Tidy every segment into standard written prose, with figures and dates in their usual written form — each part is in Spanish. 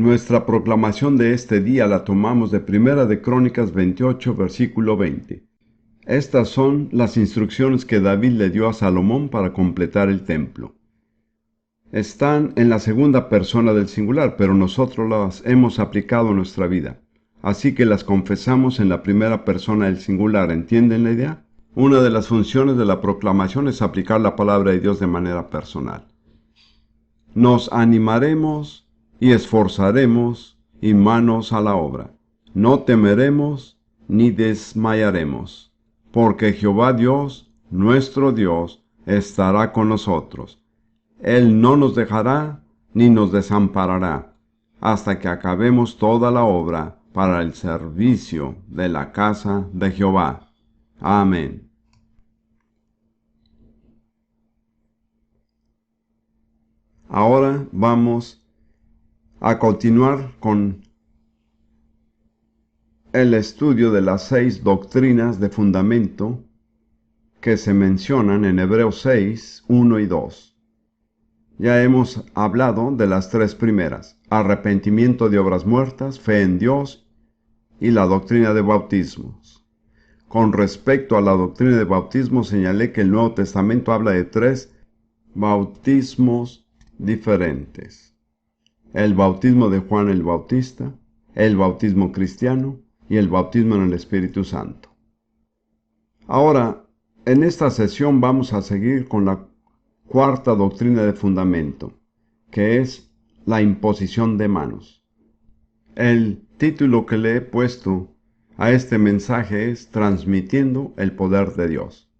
Nuestra proclamación de este día la tomamos de Primera de Crónicas 28, versículo 20. Estas son las instrucciones que David le dio a Salomón para completar el templo. Están en la segunda persona del singular, pero nosotros las hemos aplicado a nuestra vida. Así que las confesamos en la primera persona del singular. ¿Entienden la idea? Una de las funciones de la proclamación es aplicar la palabra de Dios de manera personal. Nos animaremos y esforzaremos y manos a la obra. No temeremos ni desmayaremos, porque Jehová Dios, nuestro Dios, estará con nosotros. Él no nos dejará ni nos desamparará, hasta que acabemos toda la obra para el servicio de la casa de Jehová. Amén. Ahora vamos a continuar con el estudio de las 6 doctrinas de fundamento que se mencionan en Hebreos 6, 1 y 2. Ya hemos hablado de las 3 primeras: arrepentimiento de obras muertas, fe en Dios y la doctrina de bautismos. Con respecto a la doctrina de bautismo, señalé que el Nuevo Testamento habla de 3 bautismos diferentes: el bautismo de Juan el Bautista, el bautismo cristiano y el bautismo en el Espíritu Santo. Ahora, en esta sesión vamos a seguir con la 4ª doctrina de fundamento, que es la imposición de manos. El título que le he puesto a este mensaje es Transmitiendo el poder de Dios.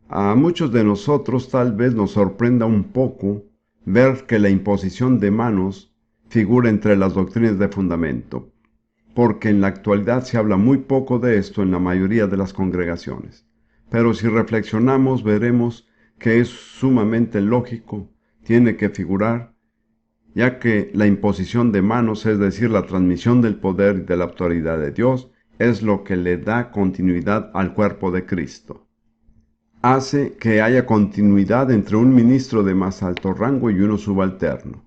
A muchos de nosotros tal vez nos sorprenda un poco ver que la imposición de manos figura entre las doctrinas de fundamento, porque en la actualidad se habla muy poco de esto en la mayoría de las congregaciones. Pero si reflexionamos, veremos que es sumamente lógico, tiene que figurar, ya que la imposición de manos, es decir, la transmisión del poder y de la autoridad de Dios, es lo que le da continuidad al cuerpo de Cristo. Hace que haya continuidad entre un ministro de más alto rango y uno subalterno,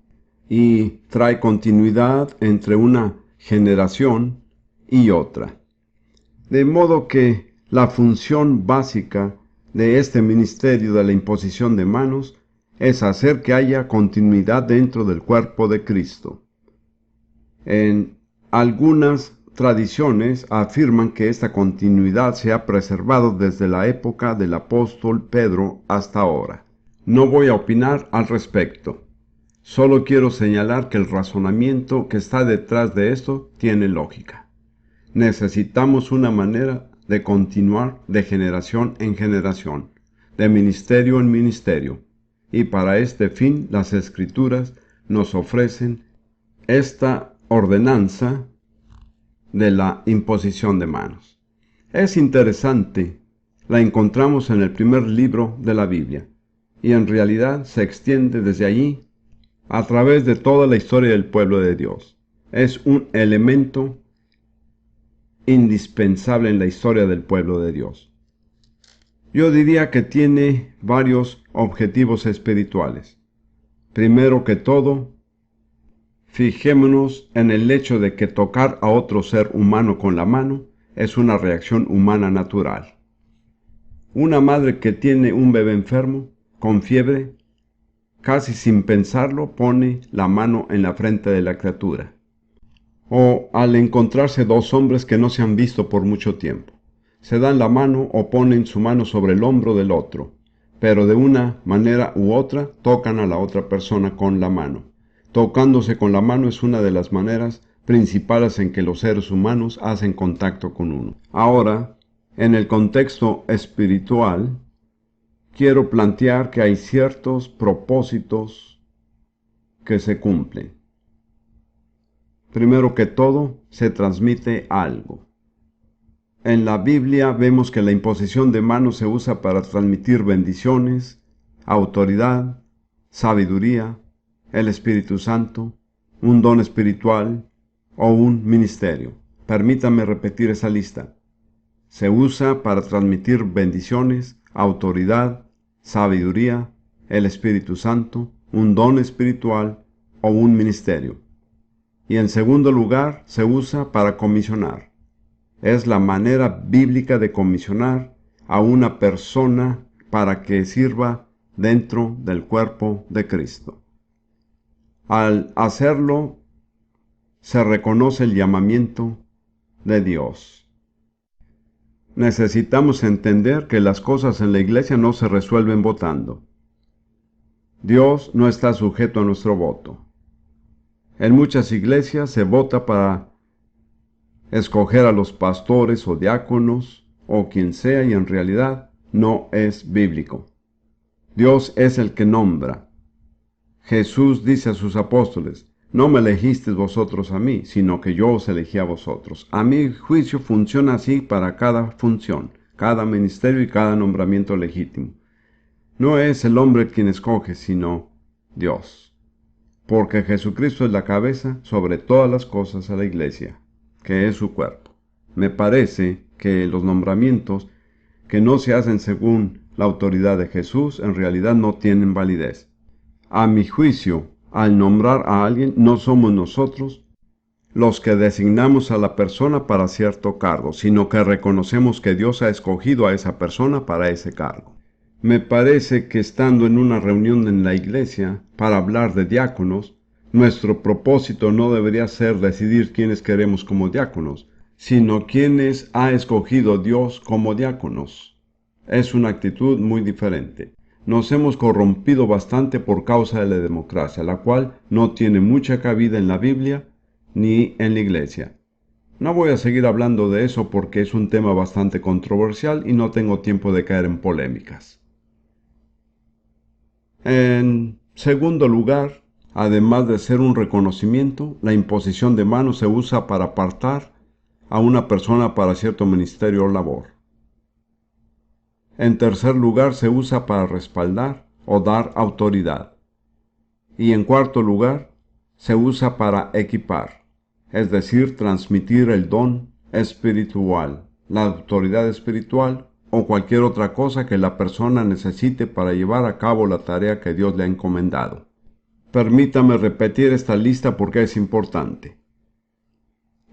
y trae continuidad entre una generación y otra. De modo que la función básica de este ministerio de la imposición de manos es hacer que haya continuidad dentro del cuerpo de Cristo. En algunas tradiciones afirman que esta continuidad se ha preservado desde la época del apóstol Pedro hasta ahora. No voy a opinar al respecto. Solo quiero señalar que el razonamiento que está detrás de esto tiene lógica. Necesitamos una manera de continuar de generación en generación, de ministerio en ministerio, y para este fin las Escrituras nos ofrecen esta ordenanza de la imposición de manos. Es interesante, la encontramos en el primer libro de la Biblia, y en realidad se extiende desde allí a través de toda la historia del pueblo de Dios. Es un elemento indispensable en la historia del pueblo de Dios. Yo diría que tiene varios objetivos espirituales. Primero que todo, fijémonos en el hecho de que tocar a otro ser humano con la mano es una reacción humana natural. Una madre que tiene un bebé enfermo, con fiebre, casi sin pensarlo, pone la mano en la frente de la criatura. O al encontrarse 2 hombres que no se han visto por mucho tiempo, se dan la mano o ponen su mano sobre el hombro del otro, pero de una manera u otra tocan a la otra persona con la mano. Tocándose con la mano es una de las maneras principales en que los seres humanos hacen contacto con uno. Ahora, en el contexto espiritual, quiero plantear que hay ciertos propósitos que se cumplen. Primero que todo, se transmite algo. En la Biblia vemos que la imposición de manos se usa para transmitir bendiciones, autoridad, sabiduría, el Espíritu Santo, un don espiritual o un ministerio. Permítanme repetir esa lista. Se usa para transmitir bendiciones, autoridad, sabiduría, el Espíritu Santo, un don espiritual o un ministerio. Y en segundo lugar, se usa para comisionar. Es la manera bíblica de comisionar a una persona para que sirva dentro del cuerpo de Cristo. Al hacerlo, se reconoce el llamamiento de Dios. Necesitamos entender que las cosas en la iglesia no se resuelven votando. Dios no está sujeto a nuestro voto. En muchas iglesias se vota para escoger a los pastores o diáconos o quien sea, y en realidad no es bíblico. Dios es el que nombra. Jesús dice a sus apóstoles: no me elegisteis vosotros a mí, sino que yo os elegí a vosotros. A mi juicio funciona así para cada función, cada ministerio y cada nombramiento legítimo. No es el hombre quien escoge, sino Dios. Porque Jesucristo es la cabeza sobre todas las cosas a la iglesia, que es su cuerpo. Me parece que los nombramientos que no se hacen según la autoridad de Jesús en realidad no tienen validez. A mi juicio, al nombrar a alguien, no somos nosotros los que designamos a la persona para cierto cargo, sino que reconocemos que Dios ha escogido a esa persona para ese cargo. Me parece que estando en una reunión en la iglesia para hablar de diáconos, nuestro propósito no debería ser decidir quiénes queremos como diáconos, sino quiénes ha escogido Dios como diáconos. Es una actitud muy diferente. Nos hemos corrompido bastante por causa de la democracia, la cual no tiene mucha cabida en la Biblia ni en la iglesia. No voy a seguir hablando de eso porque es un tema bastante controversial y no tengo tiempo de caer en polémicas. En segundo lugar, además de ser un reconocimiento, la imposición de manos se usa para apartar a una persona para cierto ministerio o labor. En tercer lugar, se usa para respaldar o dar autoridad. Y en cuarto lugar, se usa para equipar, es decir, transmitir el don espiritual, la autoridad espiritual o cualquier otra cosa que la persona necesite para llevar a cabo la tarea que Dios le ha encomendado. Permítame repetir esta lista porque es importante.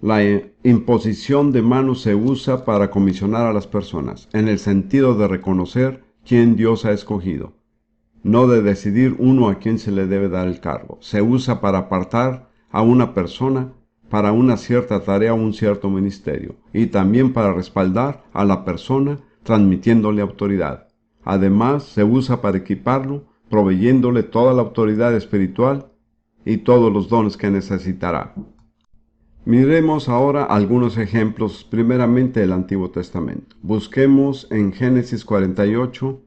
La imposición de manos se usa para comisionar a las personas, en el sentido de reconocer quién Dios ha escogido, no de decidir uno a quién se le debe dar el cargo. Se usa para apartar a una persona para una cierta tarea o un cierto ministerio, y también para respaldar a la persona transmitiéndole autoridad. Además, se usa para equiparlo, proveyéndole toda la autoridad espiritual y todos los dones que necesitará. Miremos ahora algunos ejemplos, primeramente del Antiguo Testamento. Busquemos en Génesis 48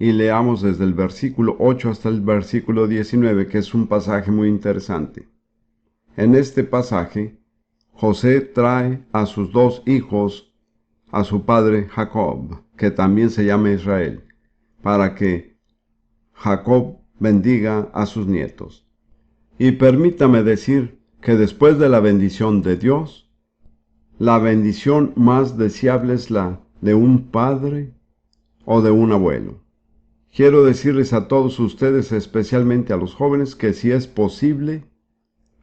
y leamos desde el versículo 8 hasta el versículo 19, que es un pasaje muy interesante. En este pasaje, José trae a sus dos hijos a su padre Jacob, que también se llama Israel, para que Jacob bendiga a sus nietos. Y permítame decir que después de la bendición de Dios, la bendición más deseable es la de un padre o de un abuelo. Quiero decirles a todos ustedes, especialmente a los jóvenes, que si es posible,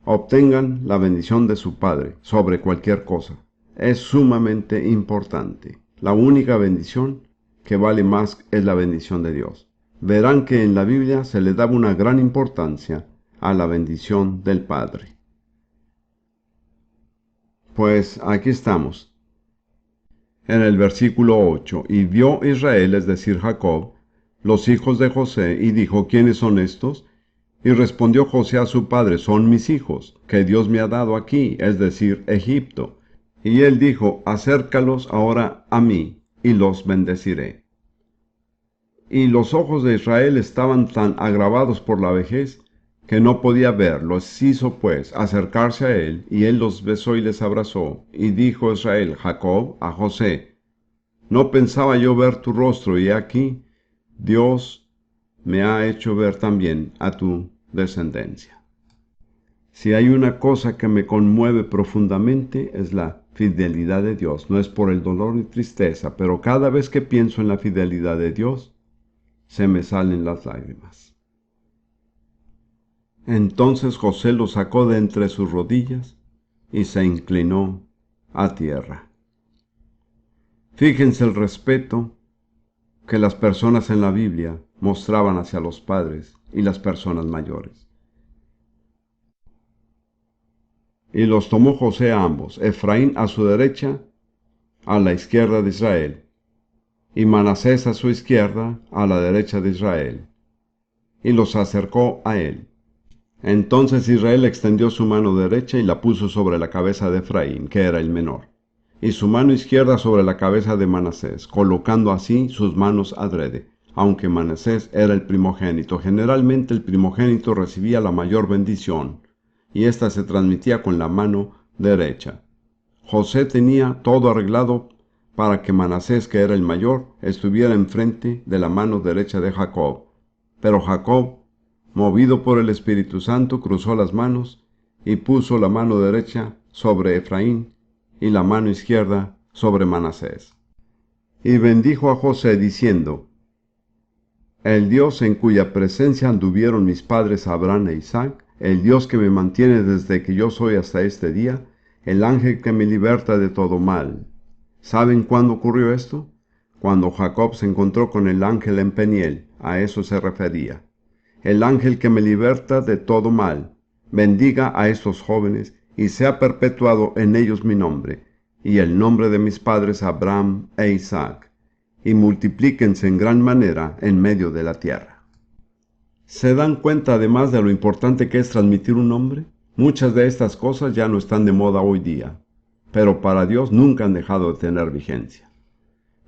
obtengan la bendición de su padre sobre cualquier cosa. Es sumamente importante. La única bendición que vale más es la bendición de Dios. Verán que en la Biblia se le daba una gran importancia a la bendición del Padre. Pues aquí estamos. En el versículo 8, y vio Israel, es decir, Jacob, los hijos de José, y dijo: ¿quiénes son estos? Y respondió José a su padre: son mis hijos, que Dios me ha dado aquí, es decir, Egipto. Y él dijo: acércalos ahora a mí, y los bendeciré. Y los ojos de Israel estaban tan agravados por la vejez, que no podía verlos. Hizo pues acercarse a él, y él los besó y les abrazó. Y dijo Israel, Jacob, a José: no pensaba yo ver tu rostro, y aquí Dios me ha hecho ver también a tu descendencia. Si hay una cosa que me conmueve profundamente, es la fidelidad de Dios. No es por el dolor y tristeza, pero cada vez que pienso en la fidelidad de Dios, se me salen las lágrimas. Entonces José lo sacó de entre sus rodillas y se inclinó a tierra. Fíjense el respeto que las personas en la Biblia mostraban hacia los padres y las personas mayores. Y los tomó José a ambos, Efraín a su derecha, a la izquierda de Israel, y Manasés a su izquierda, a la derecha de Israel, y los acercó a él. Entonces Israel extendió su mano derecha y la puso sobre la cabeza de Efraín, que era el menor, y su mano izquierda sobre la cabeza de Manasés, colocando así sus manos adrede, aunque Manasés era el primogénito. Generalmente el primogénito recibía la mayor bendición, y ésta se transmitía con la mano derecha. José tenía todo arreglado para que Manasés, que era el mayor, estuviera enfrente de la mano derecha de Jacob. Pero Jacob, movido por el Espíritu Santo, cruzó las manos y puso la mano derecha sobre Efraín y la mano izquierda sobre Manasés. Y bendijo a José diciendo: El Dios en cuya presencia anduvieron mis padres Abraham e Isaac, el Dios que me mantiene desde que yo soy hasta este día, el ángel que me liberta de todo mal. ¿Saben cuándo ocurrió esto? Cuando Jacob se encontró con el ángel en Peniel, a eso se refería. El ángel que me liberta de todo mal, bendiga a estos jóvenes y sea perpetuado en ellos mi nombre, y el nombre de mis padres Abraham e Isaac, y multiplíquense en gran manera en medio de la tierra. ¿Se dan cuenta además de lo importante que es transmitir un nombre? Muchas de estas cosas ya no están de moda hoy día, pero para Dios nunca han dejado de tener vigencia.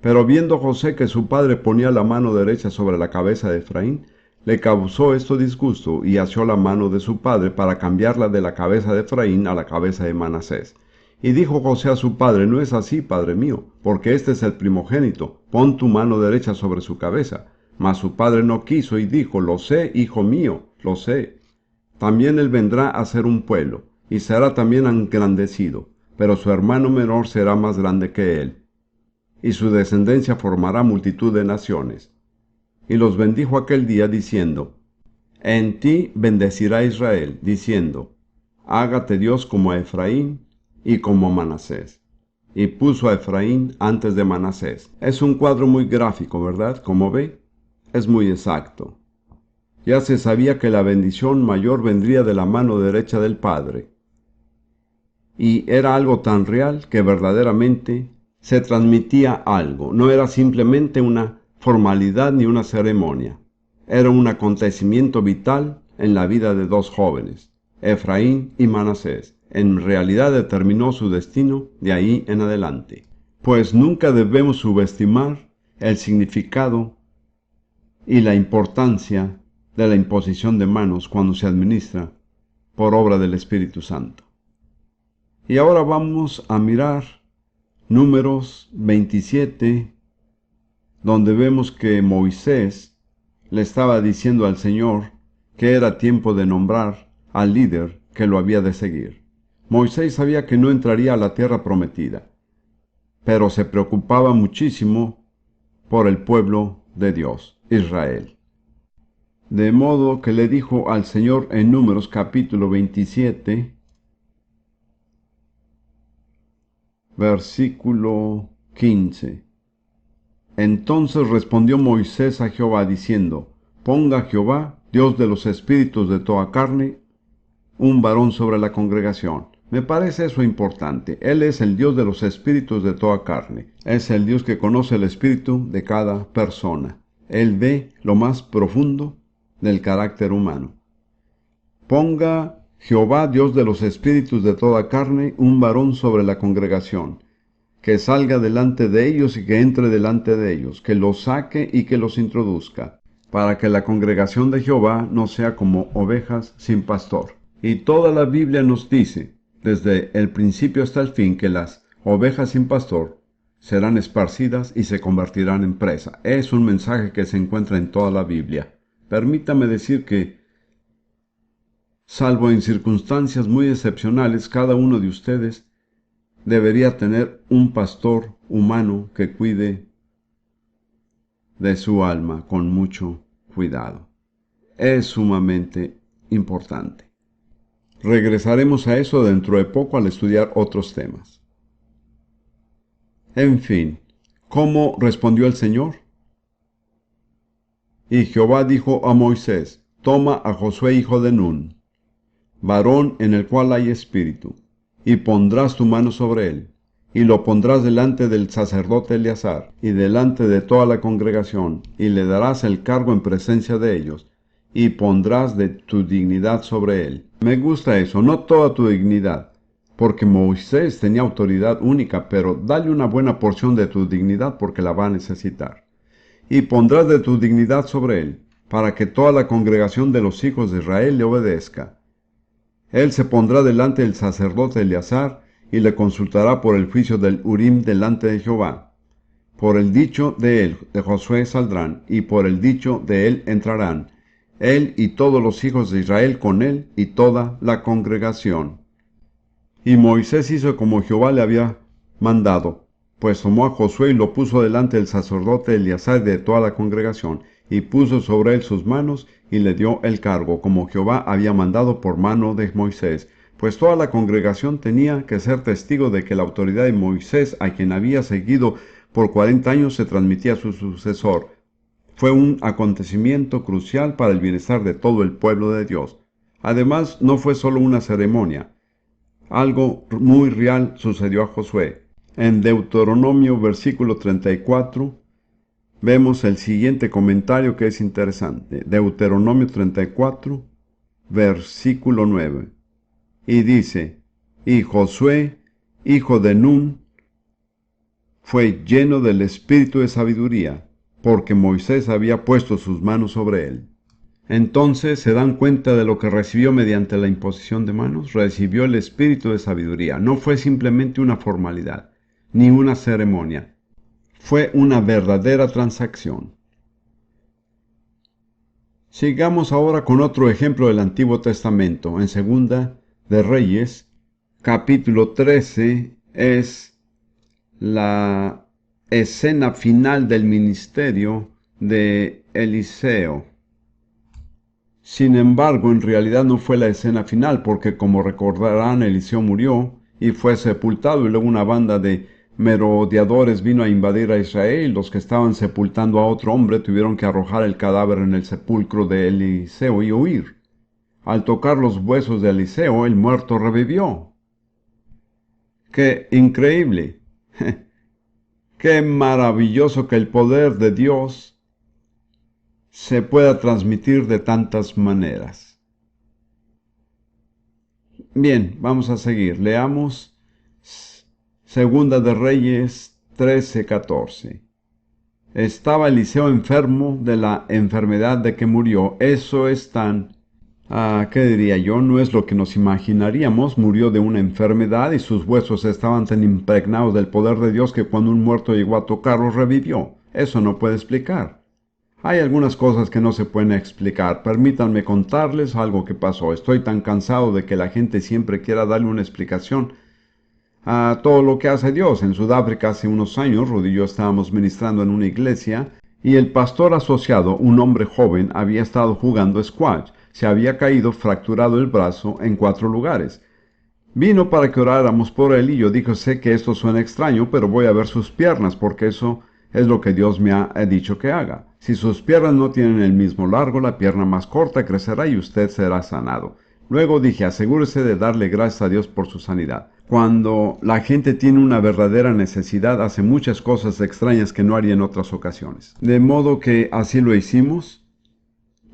Pero viendo José que su padre ponía la mano derecha sobre la cabeza de Efraín, le causó esto disgusto y asió la mano de su padre para cambiarla de la cabeza de Efraín a la cabeza de Manasés. Y dijo José a su padre: No es así, padre mío, porque este es el primogénito, pon tu mano derecha sobre su cabeza. Mas su padre no quiso y dijo: Lo sé, hijo mío, lo sé. También él vendrá a ser un pueblo, y será también engrandecido, pero su hermano menor será más grande que él, y su descendencia formará multitud de naciones. Y los bendijo aquel día diciendo: En ti bendecirá Israel, diciendo: Hágate Dios como a Efraín y como a Manasés. Y puso a Efraín antes de Manasés. Es un cuadro muy gráfico, ¿verdad? Como ve, es muy exacto. Ya se sabía que la bendición mayor vendría de la mano derecha del Padre. Y era algo tan real que verdaderamente se transmitía algo. No era simplemente una formalidad ni una ceremonia. Era un acontecimiento vital en la vida de dos jóvenes, Efraín y Manasés. En realidad determinó su destino de ahí en adelante. Pues nunca debemos subestimar el significado y la importancia de la imposición de manos cuando se administra por obra del Espíritu Santo. Y ahora vamos a mirar Números 27, donde vemos que Moisés le estaba diciendo al Señor que era tiempo de nombrar al líder que lo había de seguir. Moisés sabía que no entraría a la tierra prometida, pero se preocupaba muchísimo por el pueblo de Dios, Israel. De modo que le dijo al Señor en Números capítulo 27, versículo 15. Entonces respondió Moisés a Jehová diciendo: Ponga Jehová, Dios de los espíritus de toda carne, un varón sobre la congregación. Me parece eso importante. Él es el Dios de los espíritus de toda carne. Es el Dios que conoce el espíritu de cada persona. Él ve lo más profundo del carácter humano. Ponga Jehová, Dios de los espíritus de toda carne, un varón sobre la congregación, que salga delante de ellos y que entre delante de ellos, que los saque y que los introduzca, para que la congregación de Jehová no sea como ovejas sin pastor. Y toda la Biblia nos dice, desde el principio hasta el fin, que las ovejas sin pastor serán esparcidas y se convertirán en presa. Es un mensaje que se encuentra en toda la Biblia. Permítame decir que, salvo en circunstancias muy excepcionales, cada uno de ustedes debería tener un pastor humano que cuide de su alma con mucho cuidado. Es sumamente importante. Regresaremos a eso dentro de poco al estudiar otros temas. En fin, ¿cómo respondió el Señor? Y Jehová dijo a Moisés: toma a Josué hijo de Nun, varón en el cual hay espíritu, y pondrás tu mano sobre él, y lo pondrás delante del sacerdote Eleazar, y delante de toda la congregación, y le darás el cargo en presencia de ellos, y pondrás de tu dignidad sobre él. Me gusta eso, no toda tu dignidad, porque Moisés tenía autoridad única, pero dale una buena porción de tu dignidad porque la va a necesitar. Y pondrás de tu dignidad sobre él, para que toda la congregación de los hijos de Israel le obedezca. Él se pondrá delante del sacerdote Eleazar, y le consultará por el juicio del Urim delante de Jehová. Por el dicho de él, de Josué saldrán, y por el dicho de él entrarán, él y todos los hijos de Israel con él, y toda la congregación. Y Moisés hizo como Jehová le había mandado, pues tomó a Josué y lo puso delante del sacerdote Eleazar y de toda la congregación, y puso sobre él sus manos, y le dio el cargo, como Jehová había mandado por mano de Moisés, pues toda la congregación tenía que ser testigo de que la autoridad de Moisés, a quien había seguido por 40 años, se transmitía a su sucesor. Fue un acontecimiento crucial para el bienestar de todo el pueblo de Dios. Además, no fue solo una ceremonia. Algo muy real sucedió a Josué. En Deuteronomio versículo 34 vemos el siguiente comentario que es interesante. Deuteronomio 34, versículo 9. Y dice: y Josué, hijo de Nun, fue lleno del espíritu de sabiduría, porque Moisés había puesto sus manos sobre él. Entonces se dan cuenta de lo que recibió mediante la imposición de manos. Recibió el espíritu de sabiduría. No fue simplemente una formalidad, ni una ceremonia. Fue una verdadera transacción. Sigamos ahora con otro ejemplo del Antiguo Testamento. En Segunda de Reyes, capítulo 13, es la escena final del ministerio de Eliseo. Sin embargo, en realidad no fue la escena final, porque como recordarán, Eliseo murió y fue sepultado, y luego una banda de merodeadores vino a invadir a Israel, y los que estaban sepultando a otro hombre tuvieron que arrojar el cadáver en el sepulcro de Eliseo y huir. Al tocar los huesos de Eliseo, el muerto revivió. ¡Qué increíble! ¡Qué maravilloso que el poder de Dios se pueda transmitir de tantas maneras! Bien, vamos a seguir. Leamos Segunda de Reyes 13:14. Estaba Eliseo enfermo de la enfermedad de que murió. Eso es tan... ¿qué diría yo? No es lo que nos imaginaríamos. Murió de una enfermedad y sus huesos estaban tan impregnados del poder de Dios que cuando un muerto llegó a tocarlo, revivió. Eso no puede explicar. Hay algunas cosas que no se pueden explicar. Permítanme contarles algo que pasó. Estoy tan cansado de que la gente siempre quiera darle una explicación a todo lo que hace Dios. En Sudáfrica hace unos años, Rudy y yo estábamos ministrando en una iglesia y el pastor asociado, un hombre joven, había estado jugando squash. Se había caído, fracturado el brazo en 4 lugares. Vino para que oráramos por él y yo dije: sé que esto suena extraño, pero voy a ver sus piernas porque eso es lo que Dios me ha dicho que haga. Si sus piernas no tienen el mismo largo, la pierna más corta crecerá y usted será sanado. Luego dije: asegúrese de darle gracias a Dios por su sanidad. Cuando la gente tiene una verdadera necesidad, hace muchas cosas extrañas que no haría en otras ocasiones. De modo que así lo hicimos.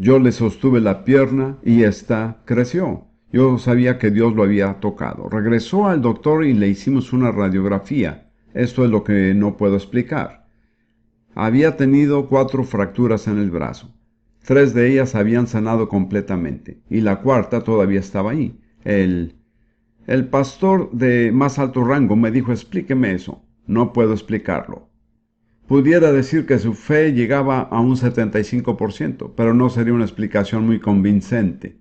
Yo le sostuve la pierna y ésta creció. Yo sabía que Dios lo había tocado. Regresó al doctor y le hicimos una radiografía. Esto es lo que no puedo explicar. Había tenido 4 fracturas en el brazo. 3 de ellas habían sanado completamente, y la cuarta todavía estaba ahí. El pastor de más alto rango me dijo: explíqueme eso. No puedo explicarlo. Pudiera decir que su fe llegaba a un 75%, pero no sería una explicación muy convincente.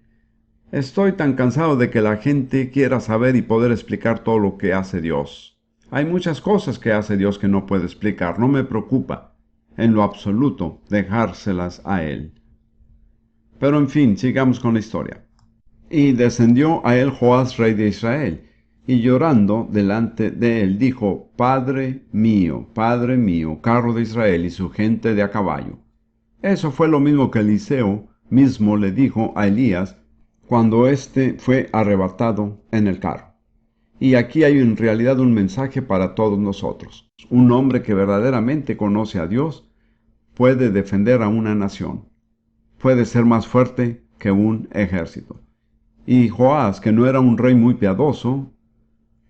Estoy tan cansado de que la gente quiera saber y poder explicar todo lo que hace Dios. Hay muchas cosas que hace Dios que no puedo explicar. No me preocupa en lo absoluto dejárselas a Él. Pero en fin, sigamos con la historia. Y descendió a él Joás, rey de Israel, y llorando delante de él dijo: Padre mío, carro de Israel y su gente de a caballo. Eso fue lo mismo que Eliseo mismo le dijo a Elías cuando éste fue arrebatado en el carro. Y aquí hay en realidad un mensaje para todos nosotros. Un hombre que verdaderamente conoce a Dios puede defender a una nación. Puede ser más fuerte que un ejército. Y Joás, que no era un rey muy piadoso,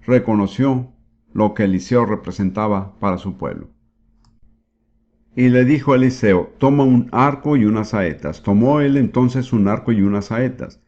reconoció lo que Eliseo representaba para su pueblo. Y le dijo a Eliseo: toma un arco y unas saetas. Tomó él entonces un arco y unas saetas.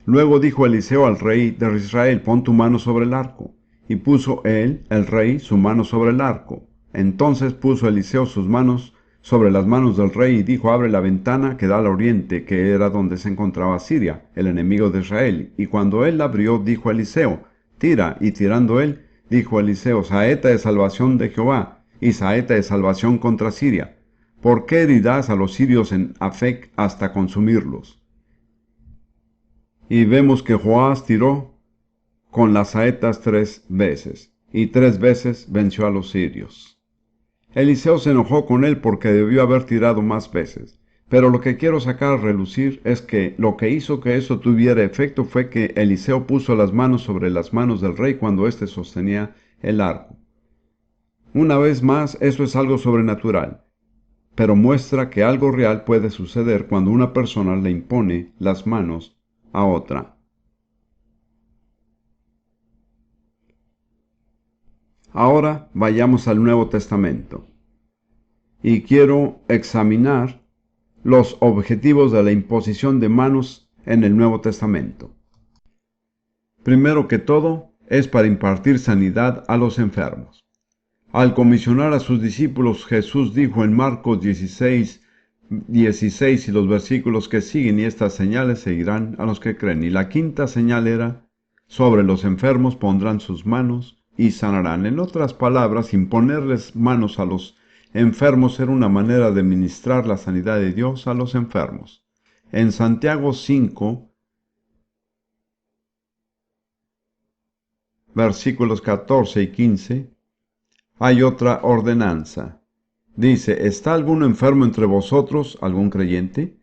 Luego dijo Eliseo al rey de Israel: pon tu mano sobre el arco. Y puso él, el rey, su mano sobre el arco. Entonces puso Eliseo sus manos sobre las manos del rey y dijo: abre la ventana que da al oriente, que era donde se encontraba Siria, el enemigo de Israel. Y cuando él la abrió, dijo Eliseo: tira. Y tirando él, dijo Eliseo: saeta de salvación de Jehová, y saeta de salvación contra Siria. ¿Por qué herirás a los sirios en Afec hasta consumirlos? Y vemos que Joás tiró con las saetas 3 veces, y 3 veces venció a los sirios. Eliseo se enojó con él porque debió haber tirado más veces. Pero lo que quiero sacar a relucir es que lo que hizo que eso tuviera efecto fue que Eliseo puso las manos sobre las manos del rey cuando éste sostenía el arco. Una vez más, eso es algo sobrenatural, pero muestra que algo real puede suceder cuando una persona le impone las manos a otra. Ahora vayamos al Nuevo Testamento. Y quiero examinar los objetivos de la imposición de manos en el Nuevo Testamento. Primero que todo, es para impartir sanidad a los enfermos. Al comisionar a sus discípulos, Jesús dijo en Marcos 16 y los versículos que siguen: y estas señales seguirán a los que creen. Y la quinta señal era: sobre los enfermos pondrán sus manos y sanarán. En otras palabras, imponerles manos a los enfermos era una manera de ministrar la sanidad de Dios a los enfermos. En Santiago 5, versículos 14 y 15, hay otra ordenanza. Dice: ¿está alguno enfermo entre vosotros, algún creyente?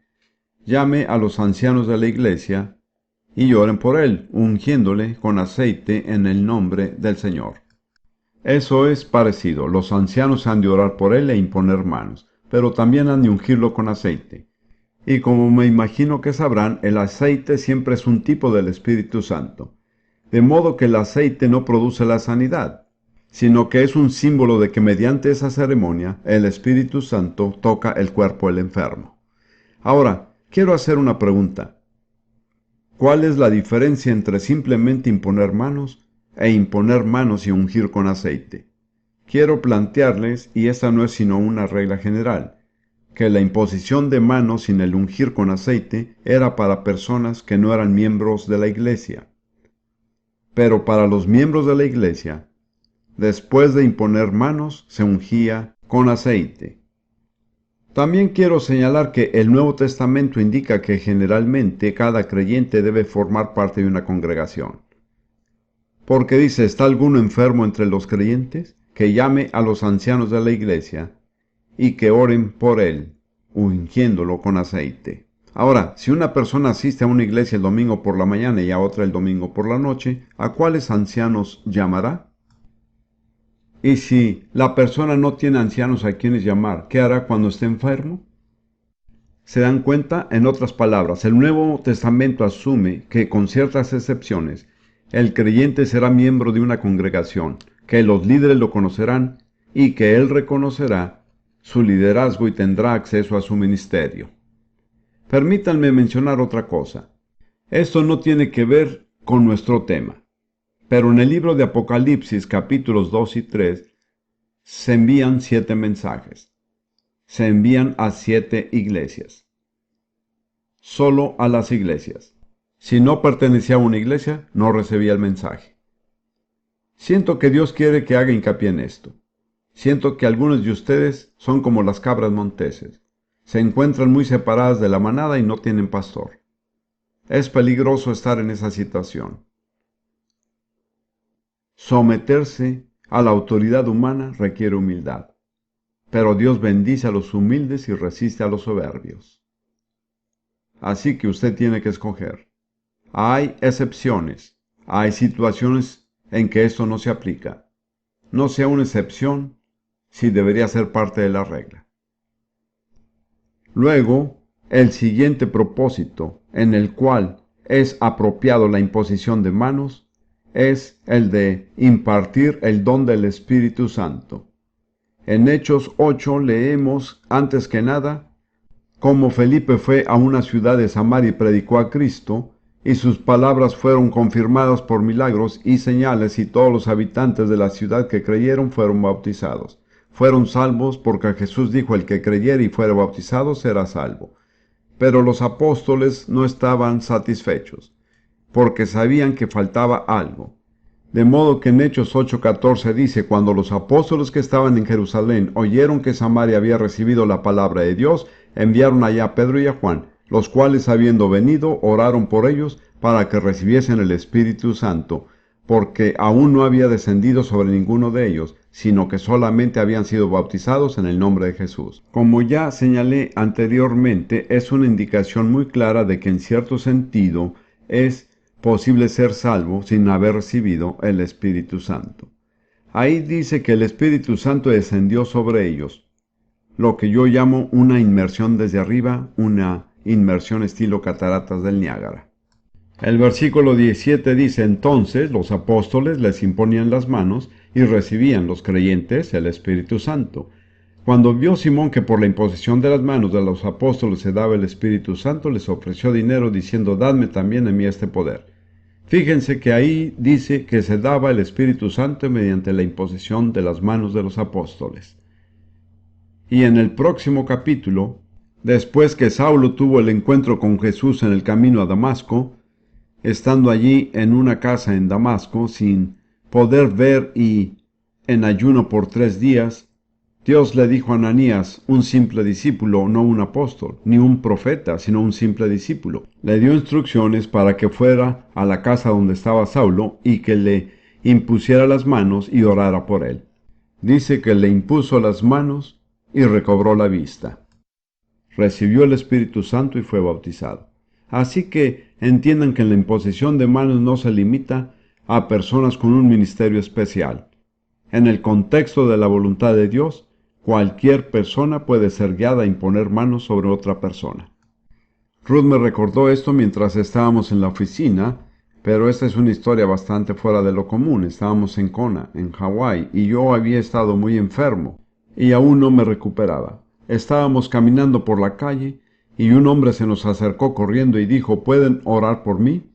Llame a los ancianos de la iglesia y oren por él, ungiéndole con aceite en el nombre del Señor. Eso es parecido. Los ancianos han de orar por él e imponer manos, pero también han de ungirlo con aceite. Y como me imagino que sabrán, el aceite siempre es un tipo del Espíritu Santo. De modo que el aceite no produce la sanidad, sino que es un símbolo de que mediante esa ceremonia el Espíritu Santo toca el cuerpo del enfermo. Ahora, quiero hacer una pregunta. ¿Cuál es la diferencia entre simplemente imponer manos e imponer manos y ungir con aceite? Quiero plantearles, y esta no es sino una regla general, que la imposición de manos sin el ungir con aceite era para personas que no eran miembros de la iglesia. Pero para los miembros de la iglesia, después de imponer manos, se ungía con aceite. También quiero señalar que el Nuevo Testamento indica que generalmente cada creyente debe formar parte de una congregación. Porque dice: ¿está alguno enfermo entre los creyentes? Que llame a los ancianos de la iglesia y que oren por él, ungiéndolo con aceite. Ahora, si una persona asiste a una iglesia el domingo por la mañana y a otra el domingo por la noche, ¿a cuáles ancianos llamará? Y si la persona no tiene ancianos a quienes llamar, ¿qué hará cuando esté enfermo? ¿Se dan cuenta? En otras palabras, el Nuevo Testamento asume que, con ciertas excepciones, el creyente será miembro de una congregación, que los líderes lo conocerán y que él reconocerá su liderazgo y tendrá acceso a su ministerio. Permítanme mencionar otra cosa. Esto no tiene que ver con nuestro tema. Pero en el libro de Apocalipsis, capítulos 2 y 3, se envían 7 mensajes. Se envían a 7 iglesias. Solo a las iglesias. Si no pertenecía a una iglesia, no recibía el mensaje. Siento que Dios quiere que haga hincapié en esto. Siento que algunos de ustedes son como las cabras monteses. Se encuentran muy separadas de la manada y no tienen pastor. Es peligroso estar en esa situación. Someterse a la autoridad humana requiere humildad, pero Dios bendice a los humildes y resiste a los soberbios. Así que usted tiene que escoger. Hay excepciones, hay situaciones en que esto no se aplica. No sea una excepción si debería ser parte de la regla. Luego, el siguiente propósito en el cual es apropiado la imposición de manos es el de impartir el don del Espíritu Santo. En Hechos 8 leemos, antes que nada, cómo Felipe fue a una ciudad de Samaria y predicó a Cristo, y sus palabras fueron confirmadas por milagros y señales, y todos los habitantes de la ciudad que creyeron fueron bautizados. Fueron salvos porque Jesús dijo, el que creyere y fuere bautizado será salvo. Pero los apóstoles no estaban satisfechos, porque sabían que faltaba algo. De modo que en Hechos 8:14 dice, cuando los apóstoles que estaban en Jerusalén oyeron que Samaria había recibido la palabra de Dios, enviaron allá a Pedro y a Juan, los cuales habiendo venido, oraron por ellos para que recibiesen el Espíritu Santo, porque aún no había descendido sobre ninguno de ellos, sino que solamente habían sido bautizados en el nombre de Jesús. Como ya señalé anteriormente, es una indicación muy clara de que en cierto sentido es posible ser salvo sin haber recibido el Espíritu Santo. Ahí dice que el Espíritu Santo descendió sobre ellos, lo que yo llamo una inmersión desde arriba, una inmersión estilo cataratas del Niágara. El versículo 17 dice, entonces los apóstoles les imponían las manos y recibían los creyentes el Espíritu Santo. Cuando vio Simón que por la imposición de las manos de los apóstoles se daba el Espíritu Santo, les ofreció dinero diciendo, dadme también a mí este poder. Fíjense que ahí dice que se daba el Espíritu Santo mediante la imposición de las manos de los apóstoles. Y en el próximo capítulo, después que Saulo tuvo el encuentro con Jesús en el camino a Damasco, estando allí en una casa en Damasco, sin poder ver y en ayuno por 3 días, Dios le dijo a Ananías, un simple discípulo, no un apóstol, ni un profeta, sino un simple discípulo. Le dio instrucciones para que fuera a la casa donde estaba Saulo y que le impusiera las manos y orara por él. Dice que le impuso las manos y recobró la vista. Recibió el Espíritu Santo y fue bautizado. Así que entiendan que la imposición de manos no se limita a personas con un ministerio especial. En el contexto de la voluntad de Dios, cualquier persona puede ser guiada a imponer manos sobre otra persona. Ruth me recordó esto mientras estábamos en la oficina, pero esta es una historia bastante fuera de lo común. Estábamos en Kona, en Hawái, y yo había estado muy enfermo, y aún no me recuperaba. Estábamos caminando por la calle, y un hombre se nos acercó corriendo y dijo, ¿pueden orar por mí?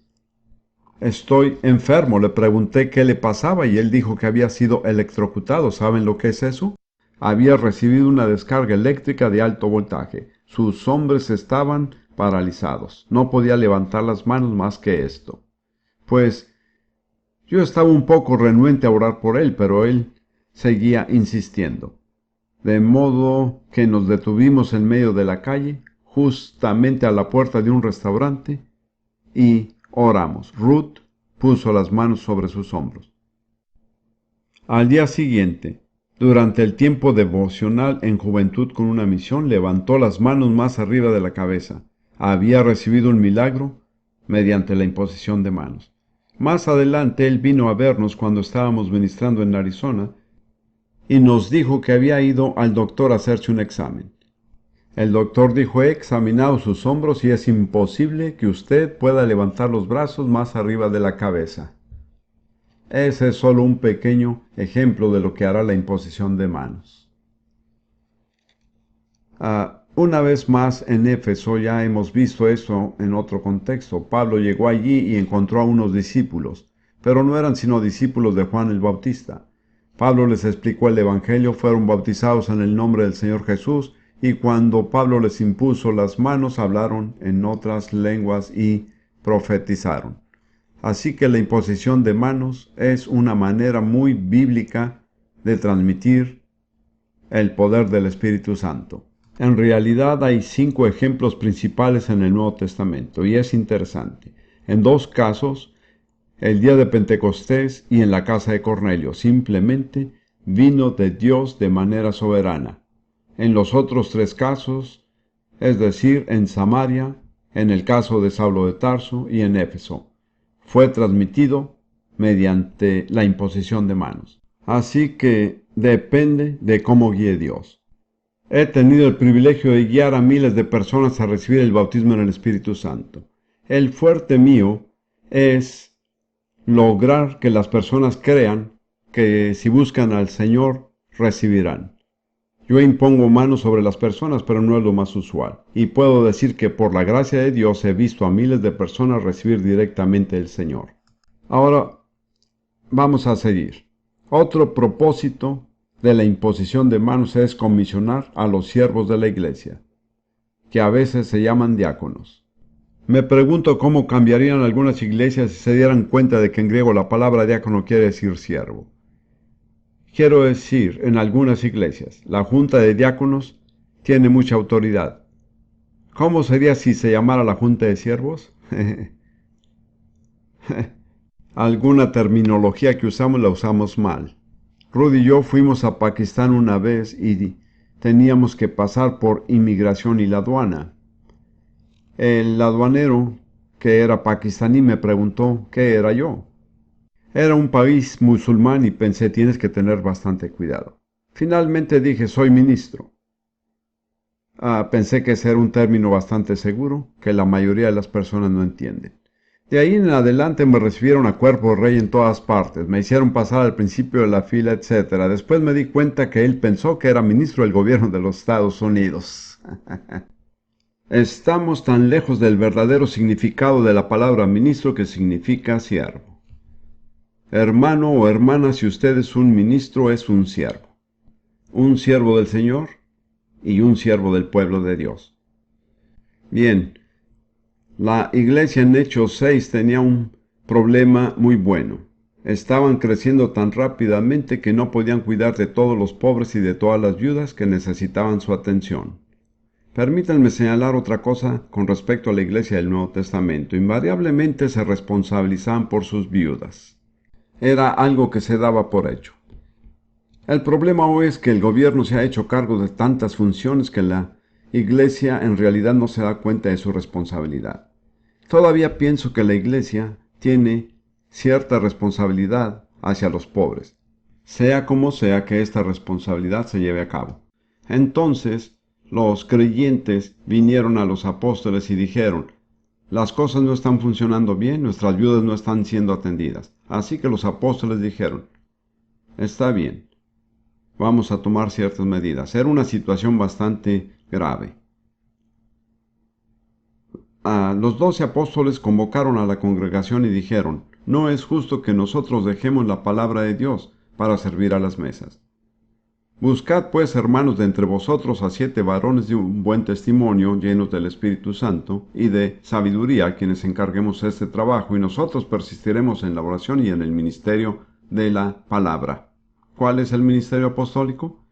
Estoy enfermo. Le pregunté qué le pasaba y él dijo que había sido electrocutado. ¿Saben lo que es eso? Había recibido una descarga eléctrica de alto voltaje. Sus hombros estaban paralizados. No podía levantar las manos más que esto. Pues yo estaba un poco renuente a orar por él, pero él seguía insistiendo. De modo que nos detuvimos en medio de la calle, justamente a la puerta de un restaurante, y oramos. Ruth puso las manos sobre sus hombros. Al día siguiente, durante el tiempo devocional en Juventud con una Misión, levantó las manos más arriba de la cabeza. Había recibido un milagro mediante la imposición de manos. Más adelante él vino a vernos cuando estábamos ministrando en Arizona y nos dijo que había ido al doctor a hacerse un examen. El doctor dijo, he examinado sus hombros y es imposible que usted pueda levantar los brazos más arriba de la cabeza. Ese es solo un pequeño ejemplo de lo que hará la imposición de manos. Una vez más en Éfeso, ya hemos visto eso en otro contexto. Pablo llegó allí y encontró a unos discípulos, pero no eran sino discípulos de Juan el Bautista. Pablo les explicó el Evangelio, fueron bautizados en el nombre del Señor Jesús, y cuando Pablo les impuso las manos, hablaron en otras lenguas y profetizaron. Así que la imposición de manos es una manera muy bíblica de transmitir el poder del Espíritu Santo. En realidad hay 5 ejemplos principales en el Nuevo Testamento y es interesante. En 2 casos, el día de Pentecostés y en la casa de Cornelio, simplemente vino de Dios de manera soberana. En los otros 3 casos, es decir, en Samaria, en el caso de Saulo de Tarso y en Éfeso, fue transmitido mediante la imposición de manos. Así que depende de cómo guíe Dios. He tenido el privilegio de guiar a miles de personas a recibir el bautismo en el Espíritu Santo. El fuerte mío es lograr que las personas crean que si buscan al Señor, recibirán. Yo impongo manos sobre las personas, pero no es lo más usual. Y puedo decir que por la gracia de Dios he visto a miles de personas recibir directamente el Señor. Ahora vamos a seguir. Otro propósito de la imposición de manos es comisionar a los siervos de la iglesia, que a veces se llaman diáconos. Me pregunto cómo cambiarían algunas iglesias si se dieran cuenta de que en griego la palabra diácono quiere decir siervo. Quiero decir, en algunas iglesias, la junta de diáconos tiene mucha autoridad. ¿Cómo sería si se llamara la junta de siervos? Alguna terminología que usamos la usamos mal. Rudy y yo fuimos a Pakistán una vez y teníamos que pasar por inmigración y la aduana. El aduanero, que era pakistaní, me preguntó qué era yo. Era un país musulmán y pensé, tienes que tener bastante cuidado. Finalmente dije, soy ministro. Pensé que ese era un término bastante seguro, que la mayoría de las personas no entienden. De ahí en adelante me recibieron a cuerpo de rey en todas partes, me hicieron pasar al principio de la fila, etc. Después me di cuenta que él pensó que era ministro del gobierno de los Estados Unidos. Estamos tan lejos del verdadero significado de la palabra ministro, que significa siervo. Hermano o hermana, si usted es un ministro, es un siervo del Señor y un siervo del pueblo de Dios. Bien, la iglesia en Hechos 6 tenía un problema muy bueno. Estaban creciendo tan rápidamente que no podían cuidar de todos los pobres y de todas las viudas que necesitaban su atención. Permítanme señalar otra cosa con respecto a la iglesia del Nuevo Testamento. Invariablemente se responsabilizaban por sus viudas. Era algo que se daba por hecho. El problema hoy es que el gobierno se ha hecho cargo de tantas funciones que la iglesia en realidad no se da cuenta de su responsabilidad. Todavía pienso que la iglesia tiene cierta responsabilidad hacia los pobres, sea como sea que esta responsabilidad se lleve a cabo. Entonces, los creyentes vinieron a los apóstoles y dijeron, las cosas no están funcionando bien, nuestras viudas no están siendo atendidas. Así que los apóstoles dijeron, está bien, vamos a tomar ciertas medidas. Era una situación bastante grave. Los 12 apóstoles convocaron a la congregación y dijeron, no es justo que nosotros dejemos la palabra de Dios para servir a las mesas. Buscad pues, hermanos, de entre vosotros a 7 varones de un buen testimonio, llenos del Espíritu Santo y de sabiduría, a quienes encarguemos este trabajo, y nosotros persistiremos en la oración y en el ministerio de la palabra. ¿Cuál es el ministerio apostólico?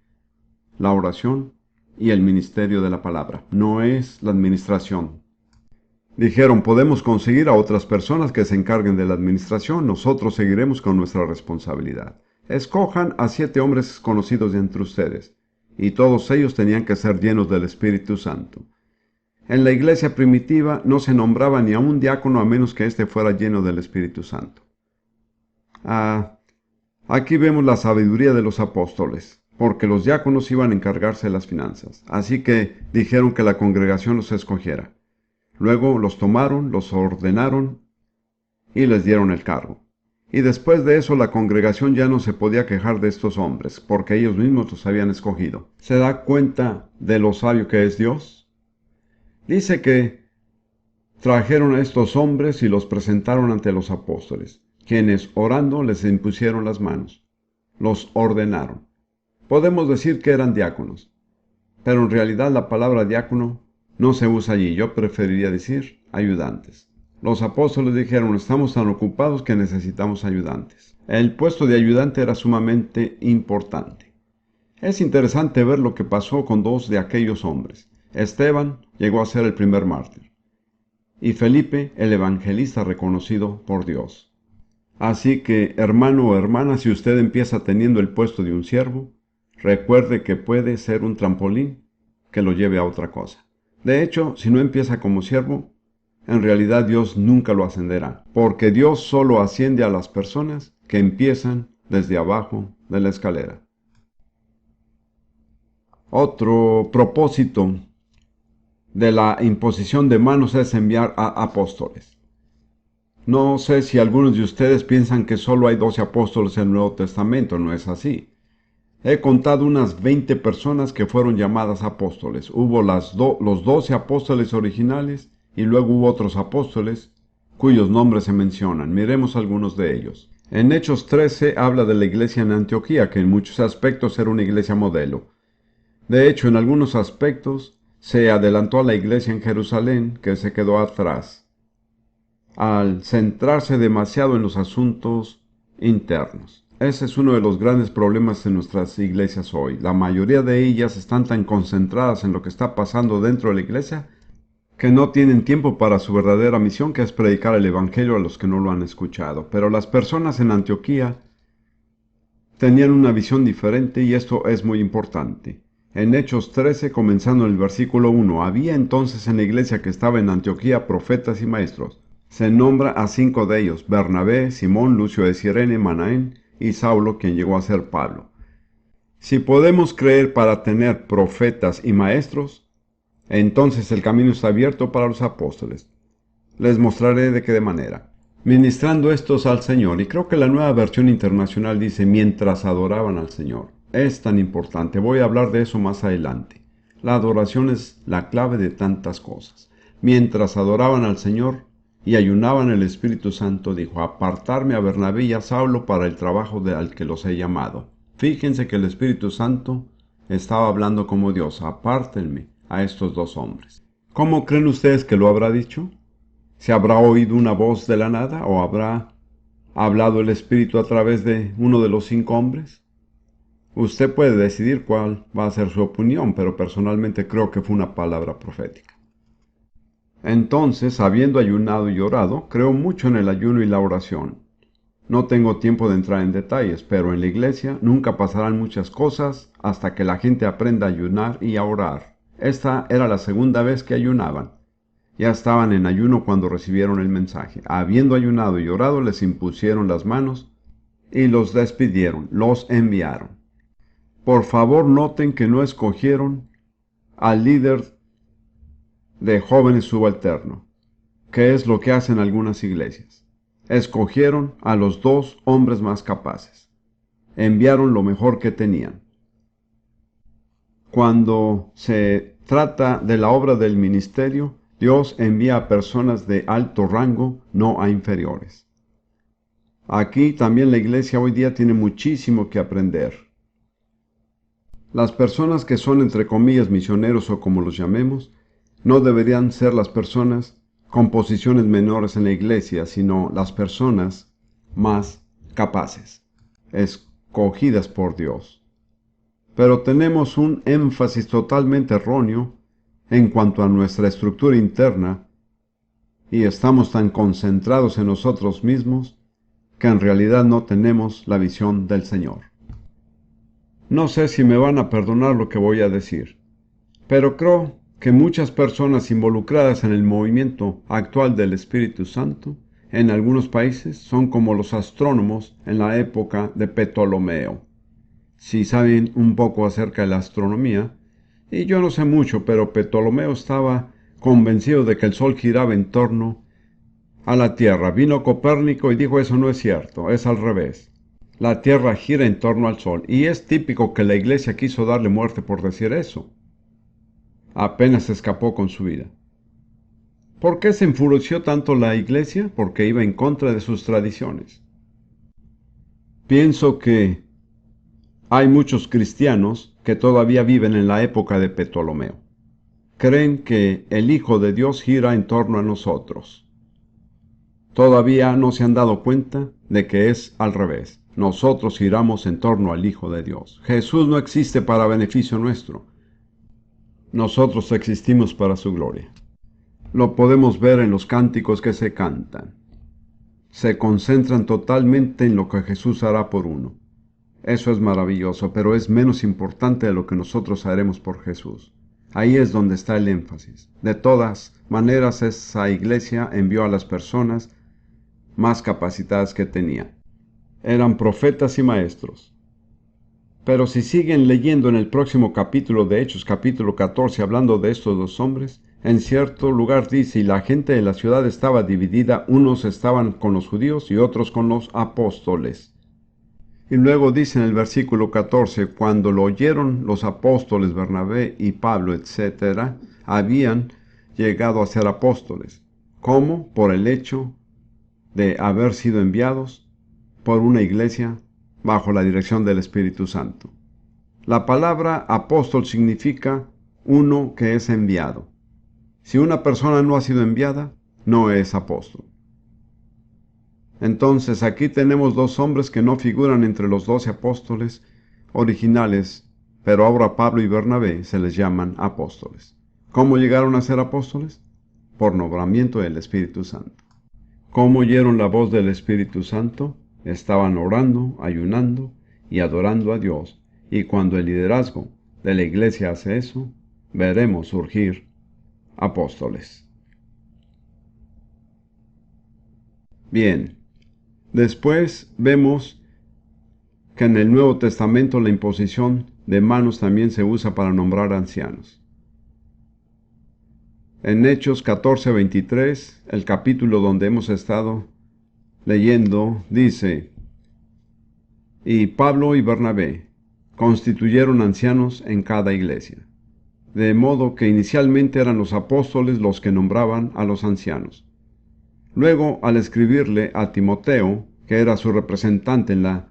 La oración y el ministerio de la palabra. No es la administración. Dijeron, podemos conseguir a otras personas que se encarguen de la administración, nosotros seguiremos con nuestra responsabilidad. Escojan a 7 hombres conocidos de entre ustedes, y todos ellos tenían que ser llenos del Espíritu Santo. En la iglesia primitiva no se nombraba ni a un diácono a menos que éste fuera lleno del Espíritu Santo. Aquí vemos la sabiduría de los apóstoles, porque los diáconos iban a encargarse de las finanzas, así que dijeron que la congregación los escogiera. Luego los tomaron, los ordenaron y les dieron el cargo. Y después de eso la congregación ya no se podía quejar de estos hombres, porque ellos mismos los habían escogido. ¿Se da cuenta de lo sabio que es Dios? Dice que trajeron a estos hombres y los presentaron ante los apóstoles, quienes orando les impusieron las manos. Los ordenaron. Podemos decir que eran diáconos, pero en realidad la palabra diácono no se usa allí. Yo preferiría decir ayudantes. Los apóstoles dijeron, estamos tan ocupados que necesitamos ayudantes. El puesto de ayudante era sumamente importante. Es interesante ver lo que pasó con dos de aquellos hombres. Esteban llegó a ser el primer mártir y Felipe el evangelista reconocido por Dios. Así que, hermano o hermana, si usted empieza teniendo el puesto de un siervo, recuerde que puede ser un trampolín que lo lleve a otra cosa. De hecho, si no empieza como siervo, en realidad Dios nunca lo ascenderá, porque Dios solo asciende a las personas que empiezan desde abajo de la escalera. Otro propósito de la imposición de manos es enviar a apóstoles. No sé si algunos de ustedes piensan que solo hay 12 apóstoles en el Nuevo Testamento, no es así. He contado unas 20 personas que fueron llamadas apóstoles. Hubo los 12 apóstoles originales y luego hubo otros apóstoles cuyos nombres se mencionan. Miremos algunos de ellos. En Hechos 13 habla de la iglesia en Antioquía, que en muchos aspectos era una iglesia modelo. De hecho, en algunos aspectos se adelantó a la iglesia en Jerusalén, que se quedó atrás, al centrarse demasiado en los asuntos internos. Ese es uno de los grandes problemas en nuestras iglesias hoy. La mayoría de ellas están tan concentradas en lo que está pasando dentro de la iglesia que no tienen tiempo para su verdadera misión, que es predicar el Evangelio a los que no lo han escuchado. Pero las personas en Antioquía tenían una visión diferente y esto es muy importante. En Hechos 13, comenzando en el versículo 1, había entonces en la iglesia que estaba en Antioquía profetas y maestros. Se nombra a 5 de ellos: Bernabé, Simón, Lucio de Cirene, Manaén y Saulo, quien llegó a ser Pablo. Si podemos creer para tener profetas y maestros, entonces el camino está abierto para los apóstoles. Les mostraré de qué manera. Ministrando estos al Señor, y creo que la Nueva Versión Internacional dice mientras adoraban al Señor. Es tan importante, voy a hablar de eso más adelante. La adoración es la clave de tantas cosas. Mientras adoraban al Señor y ayunaban, el Espíritu Santo dijo: apartarme a Bernabé y a Saulo para el trabajo al que los he llamado. Fíjense que el Espíritu Santo estaba hablando como Dios: apártenme a estos dos hombres. ¿Cómo creen ustedes que lo habrá dicho? ¿Se habrá oído una voz de la nada o habrá hablado el Espíritu a través de uno de los 5 hombres? Usted puede decidir cuál va a ser su opinión, pero personalmente creo que fue una palabra profética. Entonces, habiendo ayunado y orado, creo mucho en el ayuno y la oración. No tengo tiempo de entrar en detalles, pero en la iglesia nunca pasarán muchas cosas hasta que la gente aprenda a ayunar y a orar. Esta era la segunda vez que ayunaban. Ya estaban en ayuno cuando recibieron el mensaje. Habiendo ayunado y orado, les impusieron las manos y los despidieron, los enviaron. Por favor, noten que no escogieron al líder de jóvenes subalterno, que es lo que hacen algunas iglesias. Escogieron a los 2 hombres más capaces. Enviaron lo mejor que tenían. Cuando se trata de la obra del ministerio, Dios envía a personas de alto rango, no a inferiores. Aquí también la iglesia hoy día tiene muchísimo que aprender. Las personas que son, entre comillas, misioneros o como los llamemos, no deberían ser las personas con posiciones menores en la iglesia, sino las personas más capaces, escogidas por Dios. Pero tenemos un énfasis totalmente erróneo en cuanto a nuestra estructura interna y estamos tan concentrados en nosotros mismos que en realidad no tenemos la visión del Señor. No sé si me van a perdonar lo que voy a decir, pero creo que muchas personas involucradas en el movimiento actual del Espíritu Santo en algunos países son como los astrónomos en la época de Ptolomeo. Si saben un poco acerca de la astronomía, y yo no sé mucho, pero Ptolomeo estaba convencido de que el Sol giraba en torno a la Tierra. Vino Copérnico y dijo: eso no es cierto, es al revés. La Tierra gira en torno al Sol, y es típico que la iglesia quiso darle muerte por decir eso. Apenas escapó con su vida. ¿Por qué se enfureció tanto la iglesia? Porque iba en contra de sus tradiciones. Pienso que hay muchos cristianos que todavía viven en la época de Ptolomeo. Creen que el Hijo de Dios gira en torno a nosotros. Todavía no se han dado cuenta de que es al revés. nosotros giramos en torno al Hijo de Dios. Jesús no existe para beneficio nuestro. Nosotros existimos para su gloria. Lo podemos ver en los cánticos que se cantan. Se concentran totalmente en lo que Jesús hará por uno. Eso es maravilloso, pero es menos importante de lo que nosotros haremos por Jesús. Ahí es donde está el énfasis. De todas maneras, esa iglesia envió a las personas más capacitadas que tenía. Eran profetas y maestros. Pero si siguen leyendo en el próximo capítulo de Hechos, capítulo 14, hablando de estos dos hombres, en cierto lugar dice, y la gente de la ciudad estaba dividida, unos estaban con los judíos y otros con los apóstoles. Y luego dice en el versículo 14, cuando lo oyeron los apóstoles Bernabé y Pablo, etc., habían llegado a ser apóstoles. ¿Cómo? Por el hecho de haber sido enviados por una iglesia bajo la dirección del Espíritu Santo. La palabra apóstol significa uno que es enviado. Si una persona no ha sido enviada, no es apóstol. Entonces aquí tenemos dos hombres que no figuran entre los 12 apóstoles originales, pero ahora Pablo y Bernabé se les llaman apóstoles. ¿Cómo llegaron a ser apóstoles? Por nombramiento del Espíritu Santo. ¿Cómo oyeron la voz del Espíritu Santo? Estaban orando, ayunando y adorando a Dios. Y cuando el liderazgo de la iglesia hace eso, veremos surgir apóstoles. Bien, después vemos que en el Nuevo Testamento la imposición de manos también se usa para nombrar ancianos. En Hechos 14:23, el capítulo donde hemos estado leyendo, dice, y Pablo y Bernabé constituyeron ancianos en cada iglesia, de modo que inicialmente eran los apóstoles los que nombraban a los ancianos. Luego, al escribirle a Timoteo, que era su representante en la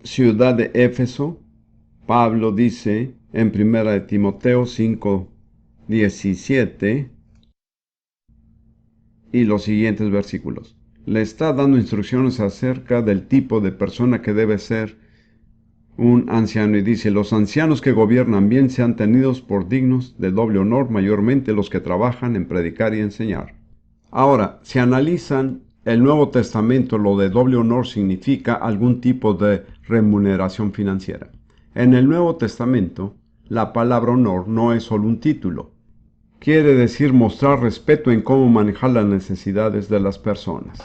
ciudad de Éfeso, Pablo dice en 1 Timoteo 5:17 y los siguientes versículos. Le está dando instrucciones acerca del tipo de persona que debe ser un anciano y dice, los ancianos que gobiernan bien sean tenidos por dignos de doble honor, mayormente los que trabajan en predicar y enseñar. Ahora, si analizan el Nuevo Testamento, lo de doble honor significa algún tipo de remuneración financiera. En el Nuevo Testamento, la palabra honor no es solo un título. Quiere decir mostrar respeto en cómo manejar las necesidades de las personas.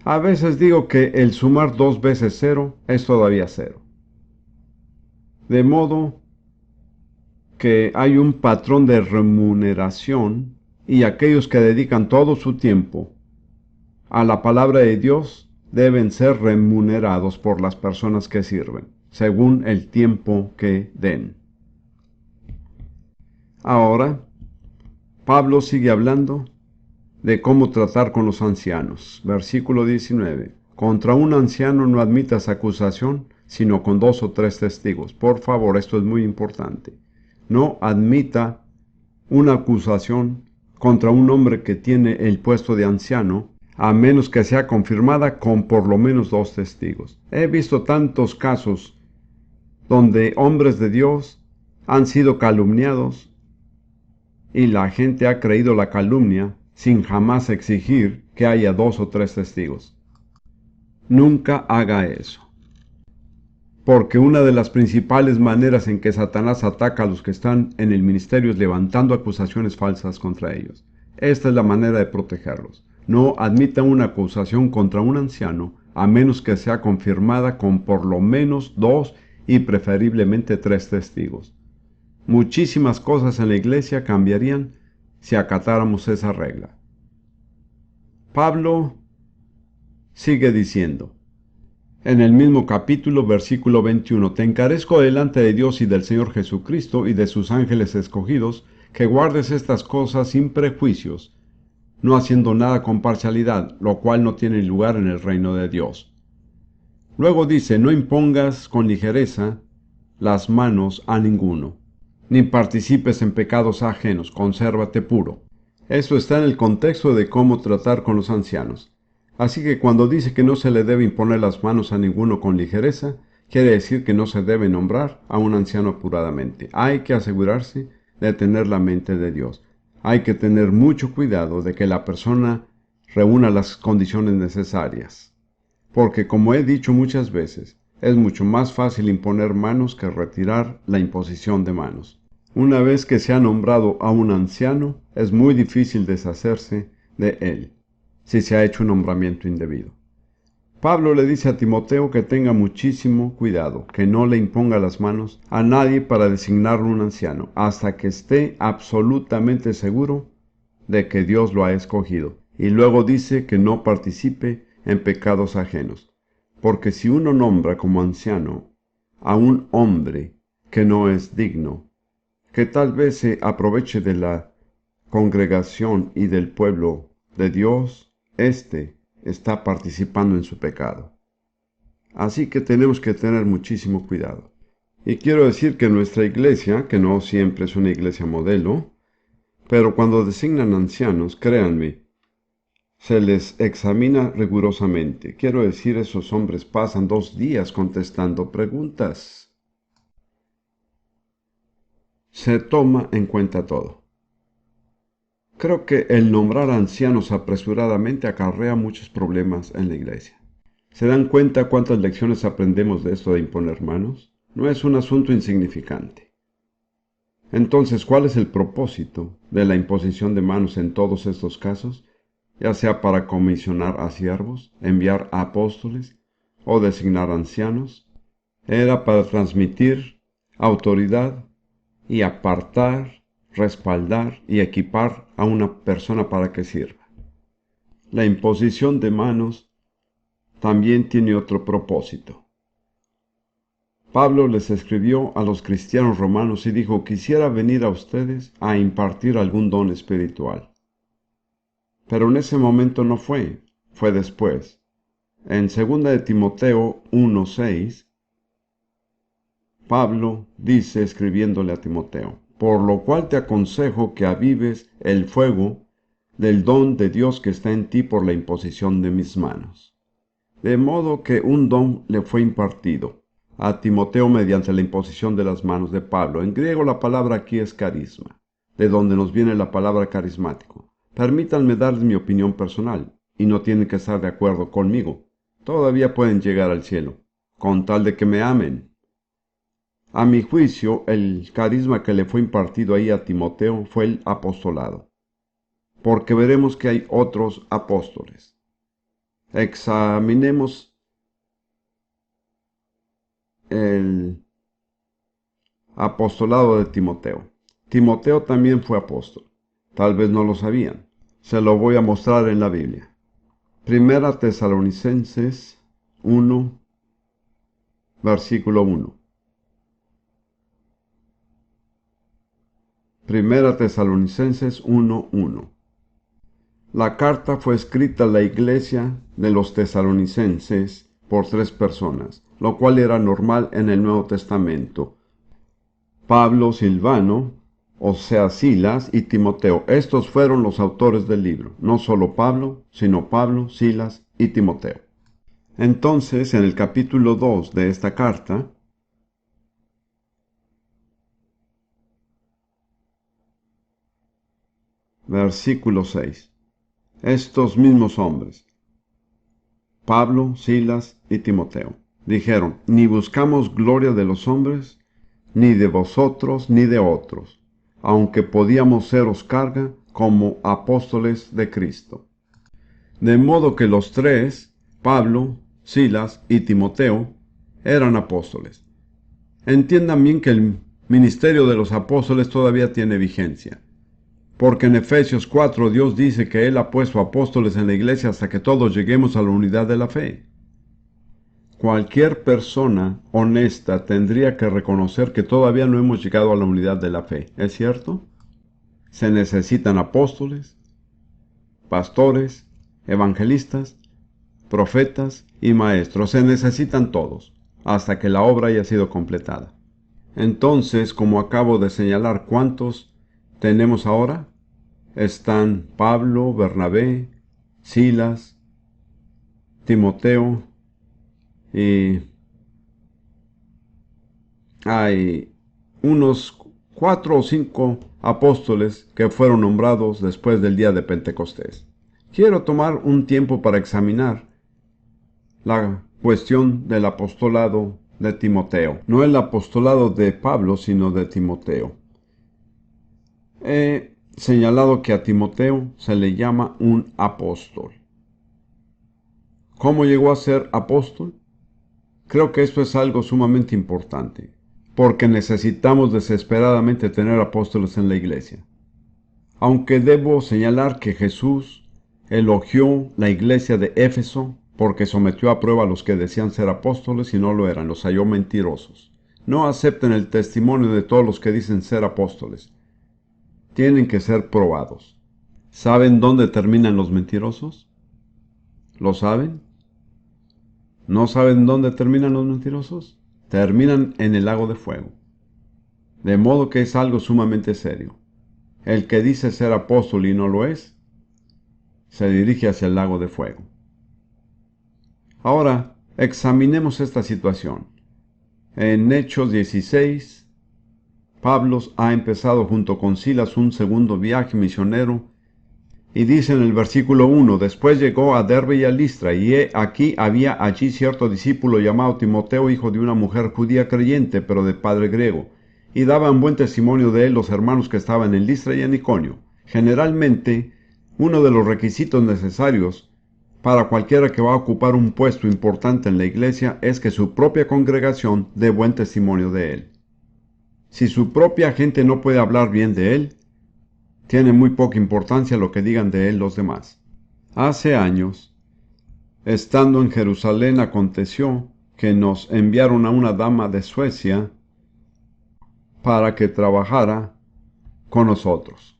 A veces digo que el sumar 2 veces 0 es todavía 0. De modo que hay un patrón de remuneración y aquellos que dedican todo su tiempo a la palabra de Dios deben ser remunerados por las personas que sirven, según el tiempo que den. Ahora, Pablo sigue hablando de cómo tratar con los ancianos. Versículo 19. Contra un anciano no admitas acusación, sino con 2 o 3 testigos. Por favor, esto es muy importante. No admita una acusación contra un hombre que tiene el puesto de anciano, a menos que sea confirmada con por lo menos 2 testigos. He visto tantos casos donde hombres de Dios han sido calumniados y la gente ha creído la calumnia sin jamás exigir que haya 2 o 3 testigos. Nunca haga eso. Porque una de las principales maneras en que Satanás ataca a los que están en el ministerio es levantando acusaciones falsas contra ellos. Esta es la manera de protegerlos. No admita una acusación contra un anciano a menos que sea confirmada con por lo menos 2 y preferiblemente 3 testigos. Muchísimas cosas en la iglesia cambiarían si acatáramos esa regla. Pablo sigue diciendo, en el mismo capítulo, versículo 21, te encarezco delante de Dios y del Señor Jesucristo y de sus ángeles escogidos, que guardes estas cosas sin prejuicios, no haciendo nada con parcialidad, lo cual no tiene lugar en el reino de Dios. Luego dice, no impongas con ligereza las manos a ninguno, ni participes en pecados ajenos, consérvate puro. Eso está en el contexto de cómo tratar con los ancianos. Así que cuando dice que no se le debe imponer las manos a ninguno con ligereza, quiere decir que no se debe nombrar a un anciano apuradamente. Hay que asegurarse de tener la mente de Dios. Hay que tener mucho cuidado de que la persona reúna las condiciones necesarias. Porque, como he dicho muchas veces, es mucho más fácil imponer manos que retirar la imposición de manos. Una vez que se ha nombrado a un anciano, es muy difícil deshacerse de él, si se ha hecho un nombramiento indebido. Pablo le dice a Timoteo que tenga muchísimo cuidado, que no le imponga las manos a nadie para designarlo un anciano, hasta que esté absolutamente seguro de que Dios lo ha escogido. Y luego dice que no participe en pecados ajenos, porque si uno nombra como anciano a un hombre que no es digno, que tal vez se aproveche de la congregación y del pueblo de Dios, éste está participando en su pecado. Así que tenemos que tener muchísimo cuidado. Y quiero decir que nuestra iglesia, que no siempre es una iglesia modelo, pero cuando designan ancianos, créanme, se les examina rigurosamente. Quiero decir, esos hombres pasan 2 días contestando preguntas. Se toma en cuenta todo. Creo que el nombrar ancianos apresuradamente acarrea muchos problemas en la iglesia. ¿Se dan cuenta cuántas lecciones aprendemos de esto de imponer manos? No es un asunto insignificante. Entonces, ¿cuál es el propósito de la imposición de manos en todos estos casos? Ya sea para comisionar a siervos, enviar a apóstoles o designar ancianos. Era para transmitir autoridad y apartar, respaldar y equipar a una persona para que sirva. La imposición de manos también tiene otro propósito. Pablo les escribió a los cristianos romanos y dijo: quisiera venir a ustedes a impartir algún don espiritual. Pero en ese momento no fue después. En 2 de Timoteo 1:6, Pablo dice, escribiéndole a Timoteo: por lo cual te aconsejo que avives el fuego del don de Dios que está en ti por la imposición de mis manos. De modo que un don le fue impartido a Timoteo mediante la imposición de las manos de Pablo. En griego la palabra aquí es carisma, de donde nos viene la palabra carismático. Permítanme darles mi opinión personal, y no tienen que estar de acuerdo conmigo. Todavía pueden llegar al cielo, con tal de que me amen. A mi juicio, el carisma que le fue impartido ahí a Timoteo fue el apostolado, porque veremos que hay otros apóstoles. Examinemos el apostolado de Timoteo. Timoteo también fue apóstol. Tal vez no lo sabían. Se lo voy a mostrar en la Biblia. Primera Tesalonicenses 1, versículo 1. Primera Tesalonicenses 1:1. La carta fue escrita a la iglesia de los tesalonicenses por 3 personas, lo cual era normal en el Nuevo Testamento: Pablo, Silvano, o sea Silas, y Timoteo. Estos fueron los autores del libro, no solo Pablo, sino Pablo, Silas y Timoteo. Entonces, en el capítulo 2 de esta carta, versículo 6, estos mismos hombres, Pablo, Silas y Timoteo, dijeron: ni buscamos gloria de los hombres, ni de vosotros, ni de otros, aunque podíamos seros carga como apóstoles de Cristo. De modo que los 3, Pablo, Silas y Timoteo, eran apóstoles. Entiendan bien que el ministerio de los apóstoles todavía tiene vigencia, porque en Efesios 4 Dios dice que Él ha puesto apóstoles en la iglesia hasta que todos lleguemos a la unidad de la fe. Cualquier persona honesta tendría que reconocer que todavía no hemos llegado a la unidad de la fe, ¿es cierto? Se necesitan apóstoles, pastores, evangelistas, profetas y maestros. Se necesitan todos, hasta que la obra haya sido completada. Entonces, como acabo de señalar, ¿cuántos tenemos ahora? están Pablo, Bernabé, Silas, Timoteo, y hay unos 4 o 5 apóstoles que fueron nombrados después del día de Pentecostés. Quiero tomar un tiempo para examinar la cuestión del apostolado de Timoteo. No el apostolado de Pablo, sino de Timoteo. He señalado que a Timoteo se le llama un apóstol. ¿Cómo llegó a ser apóstol? Creo que esto es algo sumamente importante, porque necesitamos desesperadamente tener apóstoles en la iglesia. Aunque debo señalar que Jesús elogió la iglesia de Éfeso porque sometió a prueba a los que decían ser apóstoles y no lo eran, los halló mentirosos. No acepten el testimonio de todos los que dicen ser apóstoles. Tienen que ser probados. ¿Saben dónde terminan los mentirosos? ¿Lo saben? ¿No saben dónde terminan los mentirosos? Terminan en el lago de fuego. De modo que es algo sumamente serio. El que dice ser apóstol y no lo es, se dirige hacia el lago de fuego. Ahora, examinemos esta situación. En Hechos 16, Pablo ha empezado junto con Silas un segundo viaje misionero y dice en el versículo 1, después llegó a Derbe y a Listra, y aquí había allí cierto discípulo llamado Timoteo, hijo de una mujer judía creyente, pero de padre griego, y daban buen testimonio de él los hermanos que estaban en Listra y en Iconio. Generalmente, uno de los requisitos necesarios para cualquiera que va a ocupar un puesto importante en la iglesia es que su propia congregación dé buen testimonio de él. Si su propia gente no puede hablar bien de él, tiene muy poca importancia lo que digan de él los demás. Hace años, estando en Jerusalén, aconteció que nos enviaron a una dama de Suecia para que trabajara con nosotros.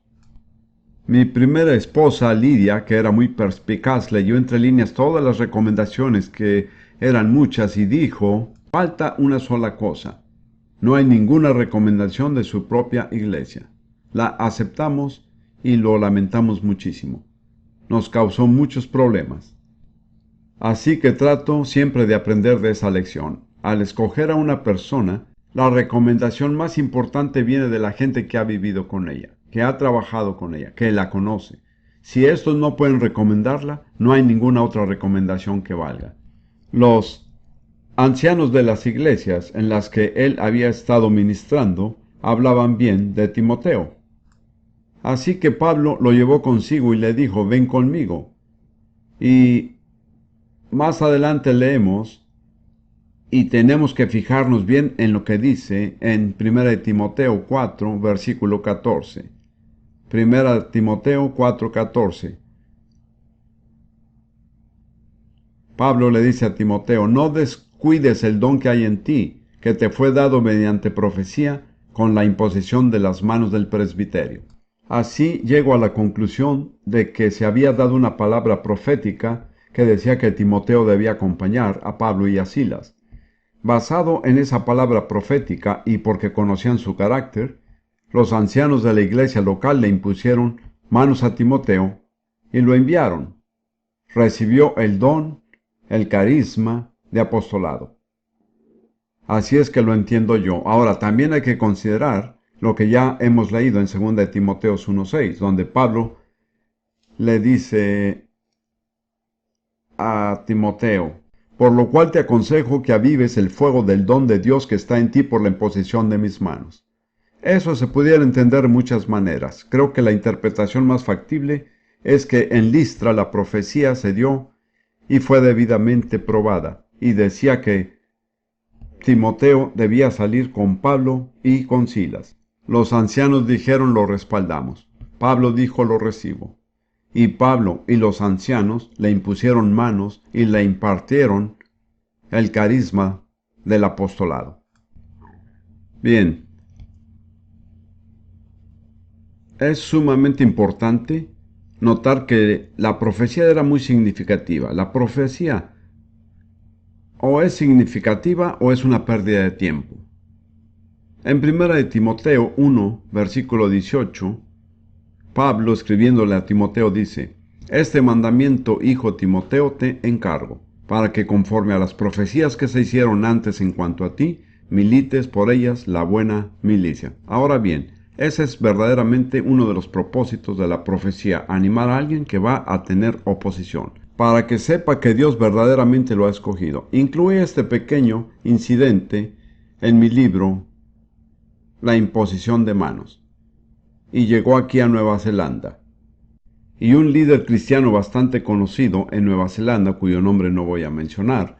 Mi primera esposa, Lidia, que era muy perspicaz, leyó entre líneas todas las recomendaciones, que eran muchas, y dijo, falta una sola cosa. No hay ninguna recomendación de su propia iglesia. La aceptamos y lo lamentamos muchísimo. Nos causó muchos problemas. Así que trato siempre de aprender de esa lección. Al escoger a una persona, la recomendación más importante viene de la gente que ha vivido con ella, que ha trabajado con ella, que la conoce. Si estos no pueden recomendarla, no hay ninguna otra recomendación que valga. Los ancianos de las iglesias en las que él había estado ministrando hablaban bien de Timoteo. Así que Pablo lo llevó consigo y le dijo, ven conmigo. Y más adelante leemos, y tenemos que fijarnos bien en lo que dice en 1 Timoteo 4, versículo 14. 1 Timoteo 4, 14. Pablo le dice a Timoteo, no descuides el don que hay en ti, que te fue dado mediante profecía con la imposición de las manos del presbiterio. Así llego a la conclusión de que se había dado una palabra profética que decía que Timoteo debía acompañar a Pablo y a Silas. Basado en esa palabra profética y porque conocían su carácter, los ancianos de la iglesia local le impusieron manos a Timoteo y lo enviaron. Recibió el don, el carisma de apostolado. Así es que lo entiendo yo. Ahora, también hay que considerar lo que ya hemos leído en 2 Timoteo 1:6, donde Pablo le dice a Timoteo, por lo cual te aconsejo que avives el fuego del don de Dios que está en ti por la imposición de mis manos. Eso se pudiera entender de muchas maneras. Creo que la interpretación más factible es que en Listra la profecía se dio y fue debidamente probada, y decía que Timoteo debía salir con Pablo y con Silas. Los ancianos dijeron lo respaldamos. Pablo dijo lo recibo. Y Pablo y los ancianos le impusieron manos y le impartieron el carisma del apostolado. Bien, es sumamente importante notar que la profecía era muy significativa. La profecía o es significativa o es una pérdida de tiempo. En 1 Timoteo 1, versículo 18, Pablo, escribiéndole a Timoteo, dice: Este mandamiento, hijo Timoteo, te encargo, para que conforme a las profecías que se hicieron antes en cuanto a ti, milites por ellas la buena milicia. Ahora bien, ese es verdaderamente uno de los propósitos de la profecía: animar a alguien que va a tener oposición, para que sepa que Dios verdaderamente lo ha escogido. Incluye este pequeño incidente en mi libro, La imposición de manos. Y llegó aquí a Nueva Zelanda. Y un líder cristiano bastante conocido en Nueva Zelanda, cuyo nombre no voy a mencionar,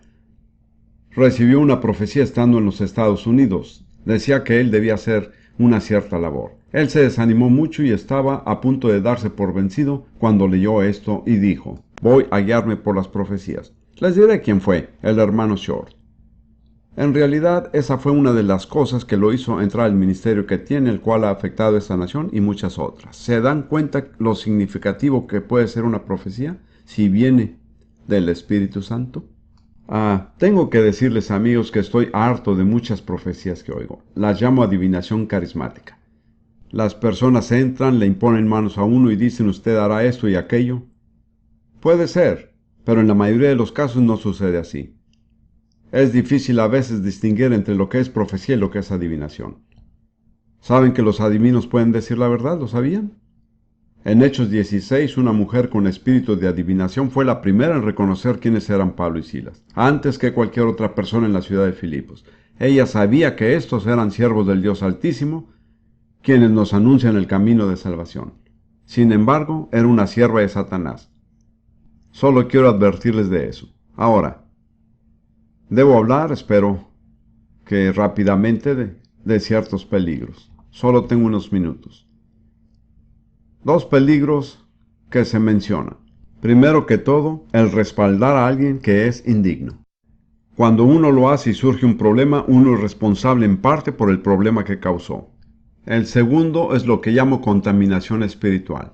recibió una profecía estando en los Estados Unidos. Decía que él debía hacer una cierta labor. Él se desanimó mucho y estaba a punto de darse por vencido cuando leyó esto y dijo: voy a guiarme por las profecías. Les diré quién fue: el hermano Short. En realidad, esa fue una de las cosas que lo hizo entrar al ministerio que tiene, el cual ha afectado a esta nación y muchas otras. ¿Se dan cuenta lo significativo que puede ser una profecía si viene del Espíritu Santo? Tengo que decirles, amigos, que estoy harto de muchas profecías que oigo. Las llamo adivinación carismática. Las personas entran, le imponen manos a uno y dicen: usted hará esto y aquello. Puede ser, pero en la mayoría de los casos no sucede así. Es difícil a veces distinguir entre lo que es profecía y lo que es adivinación. ¿Saben que los adivinos pueden decir la verdad? ¿Lo sabían? En Hechos 16, una mujer con espíritu de adivinación fue la primera en reconocer quiénes eran Pablo y Silas, antes que cualquier otra persona en la ciudad de Filipos. Ella sabía que estos eran siervos del Dios Altísimo, quienes nos anuncian el camino de salvación. Sin embargo, era una sierva de Satanás. Solo quiero advertirles de eso. Ahora, debo hablar, espero que rápidamente, de ciertos peligros. Solo tengo unos minutos. Dos peligros que se mencionan. Primero que todo, el respaldar a alguien que es indigno. Cuando uno lo hace y surge un problema, uno es responsable en parte por el problema que causó. El segundo es lo que llamo contaminación espiritual.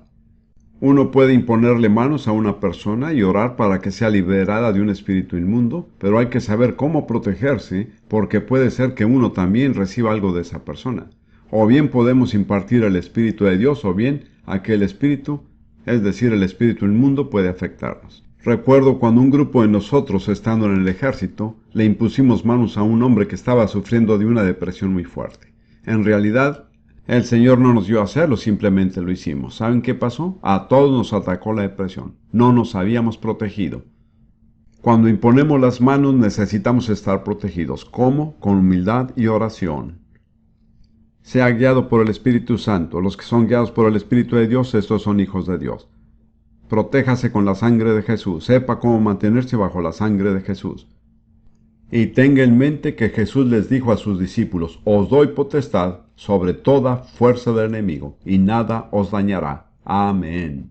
Uno puede imponerle manos a una persona y orar para que sea liberada de un espíritu inmundo, pero hay que saber cómo protegerse, porque puede ser que uno también reciba algo de esa persona. O bien podemos impartir el Espíritu de Dios, o bien aquel espíritu, es decir, el espíritu inmundo, puede afectarnos. Recuerdo cuando un grupo de nosotros, estando en el ejército, le impusimos manos a un hombre que estaba sufriendo de una depresión muy fuerte. En realidad, el Señor no nos dio a hacerlo, simplemente lo hicimos. ¿Saben qué pasó? A todos nos atacó la depresión. No nos habíamos protegido. Cuando imponemos las manos necesitamos estar protegidos. ¿Cómo? Con humildad y oración. Sea guiado por el Espíritu Santo. Los que son guiados por el Espíritu de Dios, estos son hijos de Dios. Protéjase con la sangre de Jesús. Sepa cómo mantenerse bajo la sangre de Jesús. Y tenga en mente que Jesús les dijo a sus discípulos: os doy potestad sobre toda fuerza del enemigo, y nada os dañará. Amén.